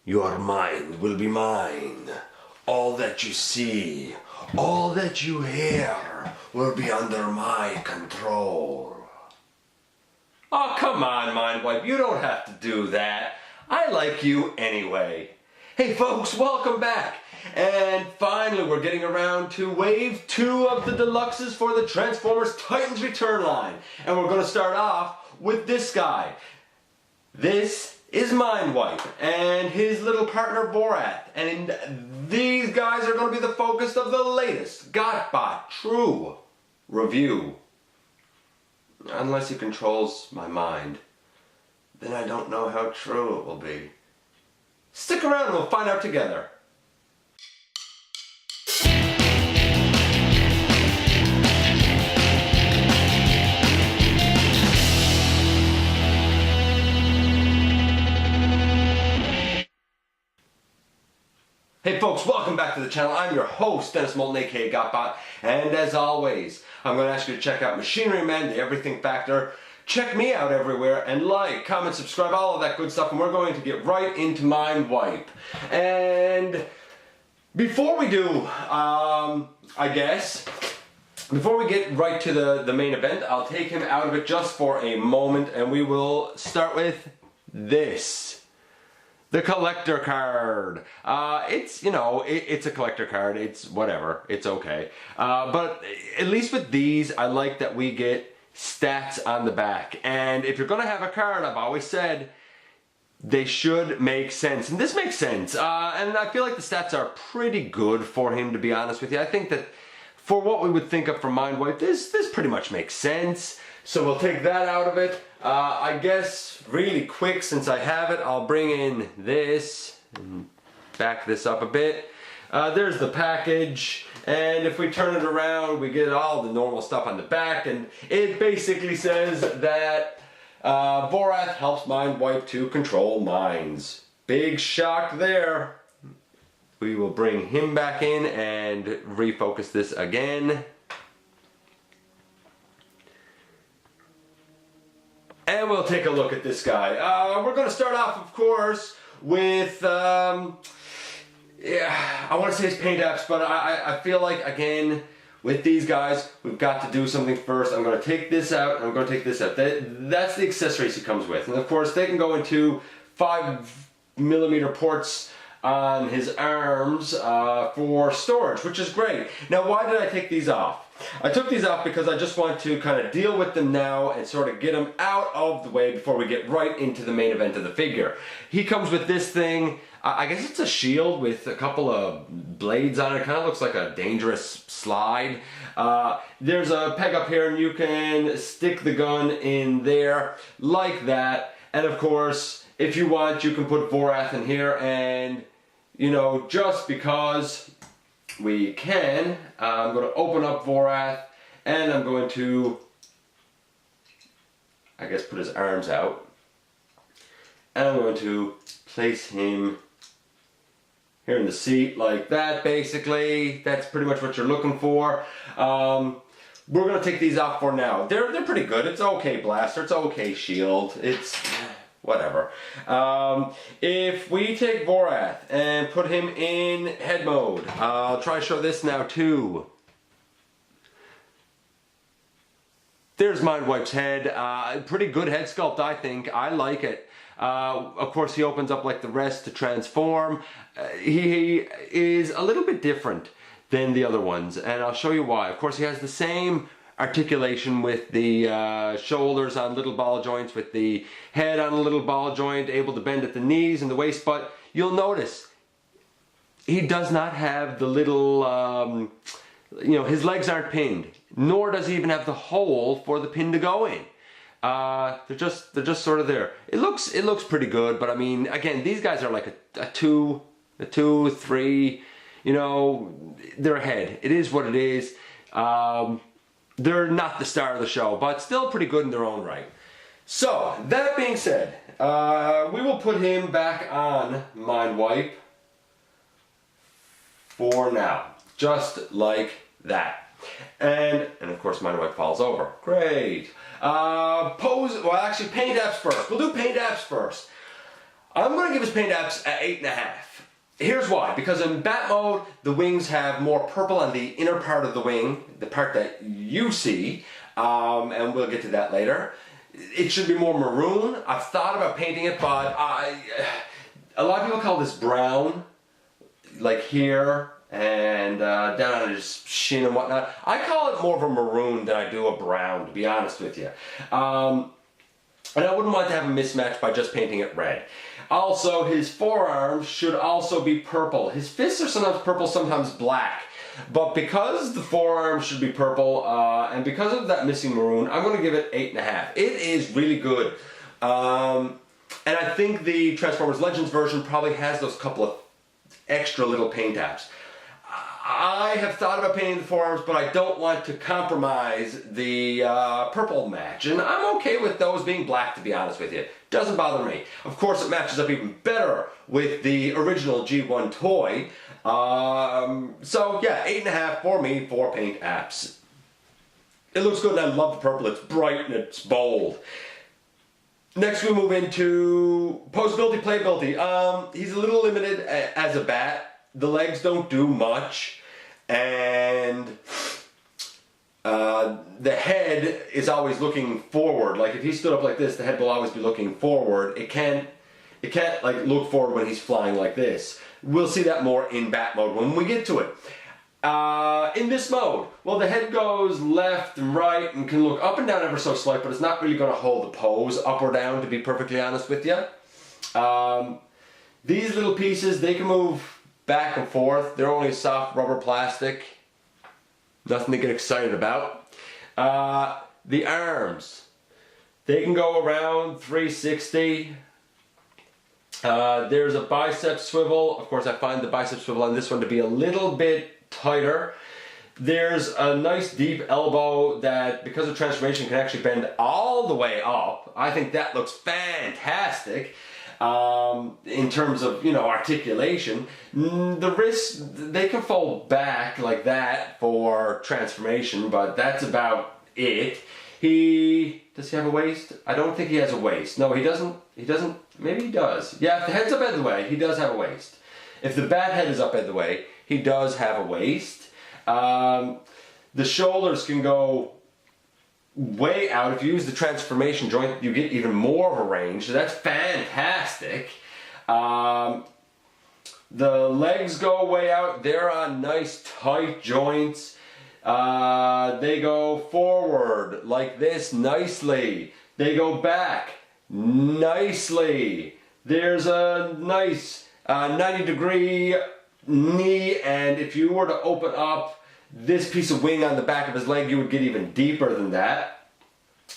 Your mind will be mine. All that you see, all that you hear will be under my control. Oh, come on, Mindwipe. You don't have to do that. I like you anyway. Hey folks, welcome back. And finally we're getting around to wave 2 of the deluxes for the Transformers Titans Return line. And we're going to start off with this guy. This is Mindwipe and his little partner Vorath. And these guys are going to be the focus of the latest GotBot True review. Unless he controls my mind, then I don't know how true it will be. Stick around and we'll find out together. Hey folks, welcome back to the channel. I'm your host, Dennis Moulton, aka GotBot, and as always, I'm going to ask you to check out Machinery Man, the Everything Factor. Check me out everywhere, and like, comment, subscribe, all of that good stuff, and we're going to get right into Mindwipe. And before we do, before we get right to the main event, I'll take him out of it just for a moment, and we will start with this. The collector card. It's, you know, it's a collector card. It's whatever. It's okay. But at least with these, I like that we get stats on the back. And if you're going to have a card, I've always said, they should make sense. And this makes sense. And I feel like the stats are pretty good for him, to be honest with you. I think that for what we would think of for Mindwipe, this pretty much makes sense. So we'll take that out of it. I guess really quick, since I have it, I'll bring in this and back this up a bit. There's the package, and if we turn it around, we get all the normal stuff on the back, and it basically says that Vorath helps Mindwipe to control minds. Big shock there. We will bring him back in and refocus this again. And we'll take a look at this guy. We're going to start off, of course, with, I want to say it's paint apps, but I feel like, again, with these guys, we've got to do something first. I'm going to take this out, and I'm going to take this out. That's the accessories he comes with. And of course, they can go into 5mm ports on his arms for storage, which is great. Now, why did I take these off? I took these off because I just want to kind of deal with them now and sort of get them out of the way before we get right into the main event of the figure. He comes with this thing. I guess it's a shield with a couple of blades on it. It kind of looks like a dangerous slide. There's a peg up here, and you can stick the gun in there like that. And of course, if you want, you can put Vorath in here, and you know, just because we can, I'm going to open up Vorath, and I'm going to, I guess, put his arms out, and I'm going to place him here in the seat like that. Basically, that's pretty much what you're looking for. We're going to take these off for now. They're pretty good. It's okay blaster, it's okay shield, it's whatever. If we take Vorath and put him in head mode, I'll try to show this now too. There's Mindwipe's head. Pretty good head sculpt, I think. I like it. Of course, he opens up like the rest to transform. He is a little bit different than the other ones, and I'll show you why. Of course, he has the same articulation with the shoulders on little ball joints, with the head on a little ball joint, able to bend at the knees and the waist, but you'll notice he does not have the little, you know, his legs aren't pinned, nor does he even have the hole for the pin to go in. They're just sort of there. It looks pretty good, but I mean, again, these guys are like a 2, 3, you know, they're ahead. It is what it is. They're not the star of the show, but still pretty good in their own right. So, that being said, we will put him back on Mindwipe for now. Just like that. And of course Mindwipe falls over. Great. Well actually paint apps first. We'll do paint apps first. I'm going to give his paint apps at 8.5. Here's why. Because in bat mode, the wings have more purple on the inner part of the wing, the part that you see, and we'll get to that later. It should be more maroon. I've thought about painting it, but a lot of people call this brown, like here and down on his shin and whatnot. I call it more of a maroon than I do a brown, to be honest with you. And I wouldn't want to have a mismatch by just painting it red. Also, his forearms should also be purple. His fists are sometimes purple, sometimes black. But because the forearms should be purple, and because of that missing maroon, I'm going to give it 8.5. It is really good. And I think the Transformers Legends version probably has those couple of extra little paint apps. I have thought about painting the forearms, but I don't want to compromise the purple match. And I'm okay with those being black, to be honest with you. Doesn't bother me. Of course, it matches up even better with the original G1 toy. So yeah, 8.5 for me for paint apps. It looks good and I love the purple. It's bright and it's bold. Next we move into posability, playability. He's a little limited as a bat. The legs don't do much, and the head is always looking forward. Like if he stood up like this, the head will always be looking forward. It can't like look forward when he's flying like this. We'll see that more in bat mode when we get to it. In this mode, well, the head goes left and right and can look up and down ever so slight, but it's not really going to hold the pose up or down, to be perfectly honest with you. These little pieces, they can move back and forth. They're only soft rubber plastic. Nothing to get excited about. The arms, they can go around 360. There's a bicep swivel. Of course, I find the bicep swivel on this one to be a little bit tighter. There's a nice deep elbow that, because of transformation, can actually bend all the way up. I think that looks fantastic. In terms of, you know, articulation. The wrists, they can fold back like that for transformation, but that's about it. Does he have a waist? I don't think he has a waist. No, he doesn't, maybe he does. Yeah, if the head's up out of the way, he does have a waist. If the bat head is up out of the way, he does have a waist. The shoulders can go way out. If you use the transformation joint, you get even more of a range, so that's fantastic. The legs go way out. They're on nice tight joints. They go forward like this nicely. They go back nicely. There's a nice 90-degree knee, and if you were to open up this piece of wing on the back of his leg, you would get even deeper than that.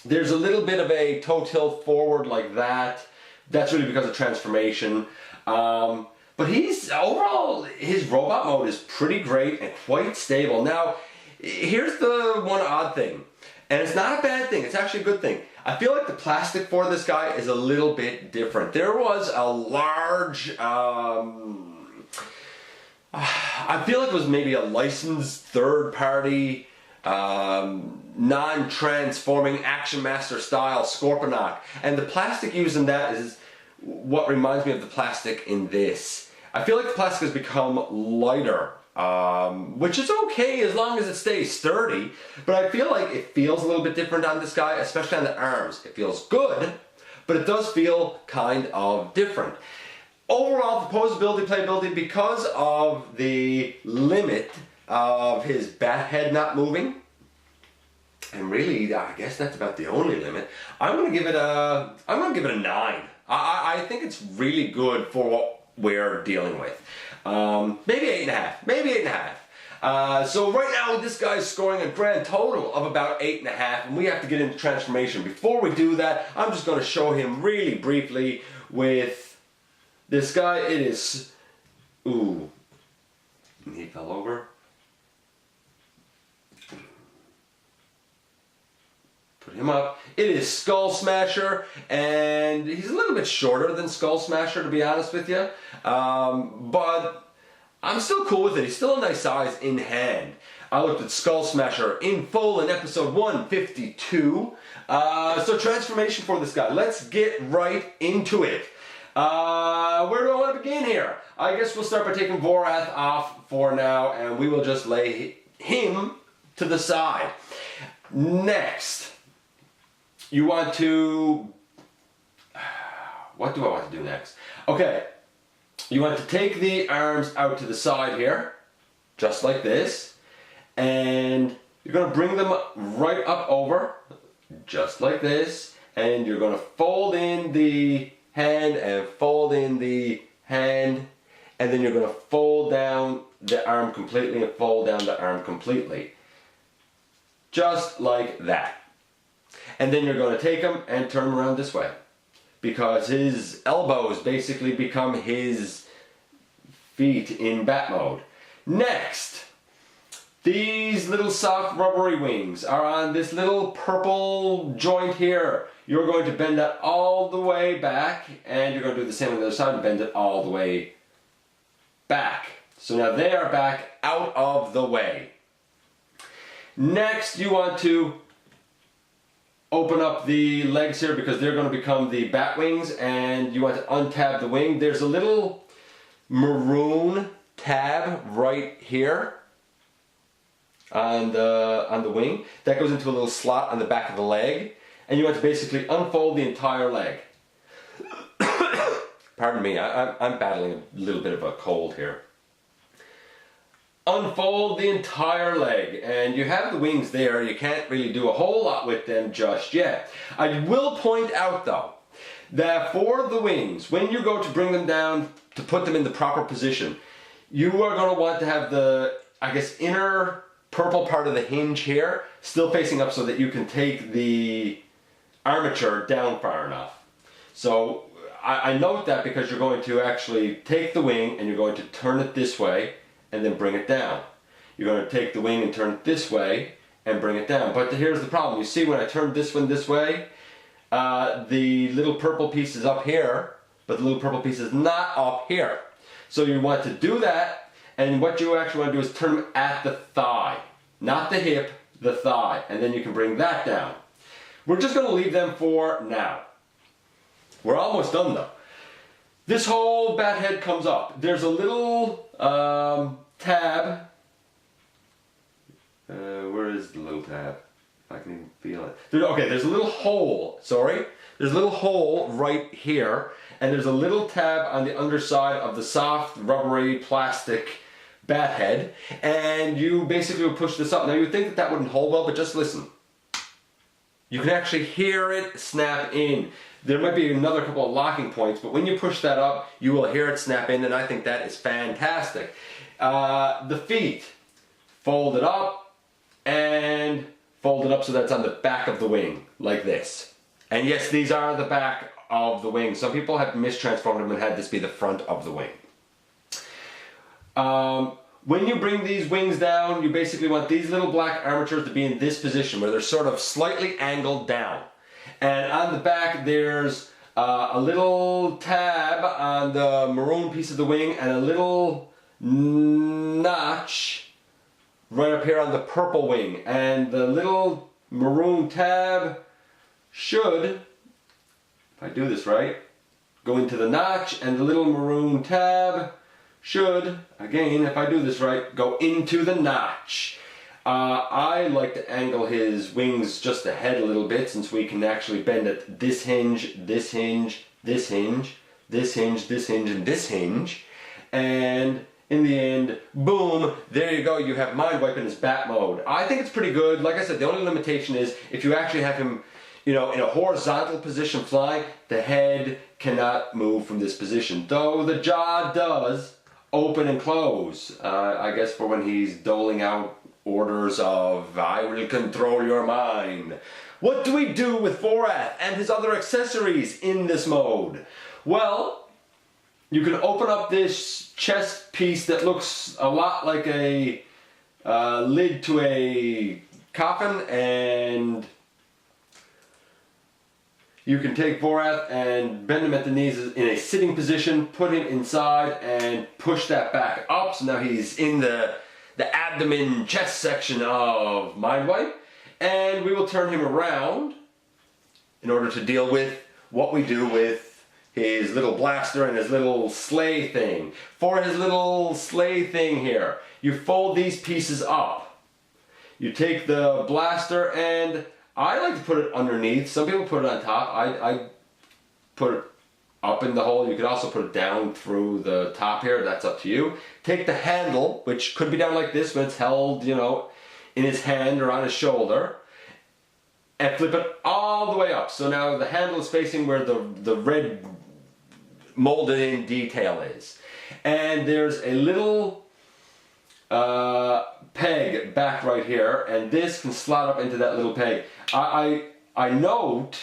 There's a little bit of a toe tilt forward like that. That's really because of transformation. But overall, his robot mode is pretty great and quite stable. Now, here's the one odd thing. And it's not a bad thing, it's actually a good thing. I feel like the plastic for this guy is a little bit different. There was a large, I feel like it was maybe a licensed third-party, non-transforming Action Master style Scorponok, and the plastic used in that is what reminds me of the plastic in this. I feel like the plastic has become lighter, which is okay as long as it stays sturdy, but I feel like it feels a little bit different on this guy, especially on the arms. It feels good, but it does feel kind of different. Overall, for posability, playability, because of the limit of his bat head not moving, and really, I guess that's about the only limit, I'm gonna give it a 9. I think it's really good for what we're dealing with. Maybe 8.5, maybe 8.5. So right now, this guy's scoring a grand total of about 8.5, and we have to get into transformation. Before we do that, I'm just gonna show him really briefly with this guy. It is, ooh, he fell over. Put him up. It is Skull Smasher, and he's a little bit shorter than Skull Smasher, to be honest with you. But I'm still cool with it. He's still a nice size in hand. I looked at Skull Smasher in full in episode 152. So transformation for this guy. Let's get right into it. Where do I want to begin here? I guess we'll start by taking Vorath off for now, and we will just lay him to the side. Next, you want to... What do I want to do next? Okay, you want to take the arms out to the side here, just like this, and you're going to bring them right up over, just like this, and you're going to fold in the hand and fold in the hand, and then you're going to fold down the arm completely and fold down the arm completely. Just like that. And then you're going to take him and turn him around this way, because his elbows basically become his feet in bat mode. Next, these little soft rubbery wings are on this little purple joint here. You're going to bend that all the way back, and you're going to do the same on the other side and bend it all the way back. So now they are back out of the way. Next, you want to open up the legs here because they're going to become the bat wings, and you want to untab the wing. There's a little maroon tab right here on the wing that goes into a little slot on the back of the leg, and you want to basically unfold the entire leg. Pardon me, I'm battling a little bit of a cold here. Unfold the entire leg, and you have the wings there. You can't really do a whole lot with them just yet. I will point out though that for the wings, when you go to bring them down to put them in the proper position, you are going to want to have the, I guess, inner purple part of the hinge here still facing up so that you can take the armature down far enough. So I note that because you're going to actually take the wing and you're going to turn it this way and then bring it down. You're going to take the wing and turn it this way and bring it down. But here's the problem. You see when I turn this one this way, the little purple piece is up here, but the little purple piece is not up here. So you want to do that, and what you actually want to do is turn them at the thigh. Not the hip, the thigh. And then you can bring that down. We're just going to leave them for now. We're almost done though. This whole bat head comes up. There's a little tab. Where is the little tab? If I can even feel it. There's a little hole. Sorry. There's a little hole right here. And there's a little tab on the underside of the soft, rubbery, plastic bat head. And you basically would push this up. Now you'd think that that wouldn't hold well, but just listen. You can actually hear it snap in. There might be another couple of locking points, but when you push that up, you will hear it snap in, and I think that is fantastic. The feet, fold it up, and fold it up so that's on the back of the wing, like this. And yes, these are the back of the wing. Some people have mistransformed them and had this be the front of the wing. When you bring these wings down, you basically want these little black armatures to be in this position where they're sort of slightly angled down. And on the back there's a little tab on the maroon piece of the wing and a little notch right up here on the purple wing. And the little maroon tab should, if I do this right, go into the notch, and the little maroon tab should, again, if I do this right, go into the notch. I like to angle his wings just ahead a little bit, since we can actually bend it this hinge, this hinge, this hinge, this hinge, this hinge, and this hinge. And in the end, boom, there you go, you have Mindwipe in his bat mode. I think it's pretty good. Like I said, the only limitation is if you actually have him, you know, in a horizontal position flying, the head cannot move from this position. Though the jaw does open and close, I guess for when he's doling out orders of, I will control your mind. What do we do with Vorath and his other accessories in this mode? Well, you can open up this chest piece that looks a lot like a lid to a coffin, and you can take Vorath and bend him at the knees in a sitting position, put him inside, and push that back up. So now he's in the abdomen chest section of Mindwipe, and we will turn him around in order to deal with what we do with his little blaster and his little sleigh thing. For his little sleigh thing here, you fold these pieces up. You take the blaster, and I like to put it underneath. Some people put it on top. I put it up in the hole. You could also put it down through the top here. That's up to you. Take the handle, which could be down like this when it's held, you know, in his hand or on his shoulder, and flip it all the way up. So now the handle is facing where the red molded in detail is. And there's a little peg back right here, and this can slot up into that little peg. I note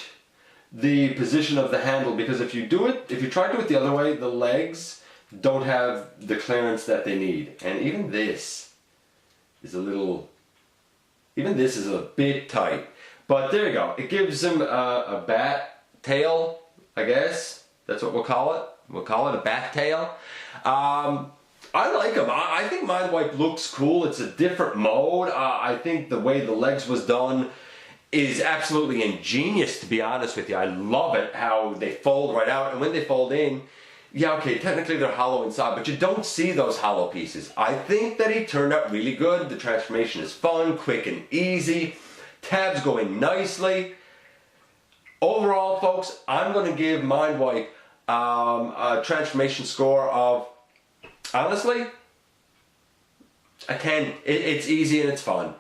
the position of the handle, because if you try to do it the other way, the legs don't have the clearance that they need. And even this is a bit tight. But there you go. It gives him a bat tail, I guess. That's what we'll call it. We'll call it a bat tail. I like him. I think Mindwipe looks cool. It's a different mode. I think the way the legs was done is absolutely ingenious, to be honest with you. I love it how they fold right out, and when they fold in, yeah, okay, technically they're hollow inside, but you don't see those hollow pieces. I think that he turned out really good. The transformation is fun, quick and easy. Tabs go in nicely. Overall, folks, I'm going to give Mindwipe a transformation score of, honestly, a 10. It's easy and it's fun.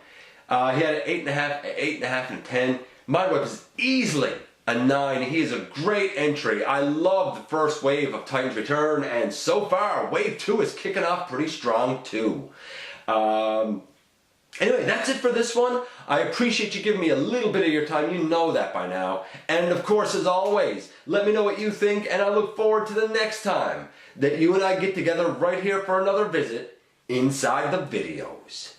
He had an 8.5 and 10. Mindwipe is easily a 9. He is a great entry. I love the first wave of Titan's Return, and so far, wave 2 is kicking off pretty strong too. Anyway, that's it for this one. I appreciate you giving me a little bit of your time. You know that by now. And of course, as always, let me know what you think, and I look forward to the next time that you and I get together right here for another visit inside the videos.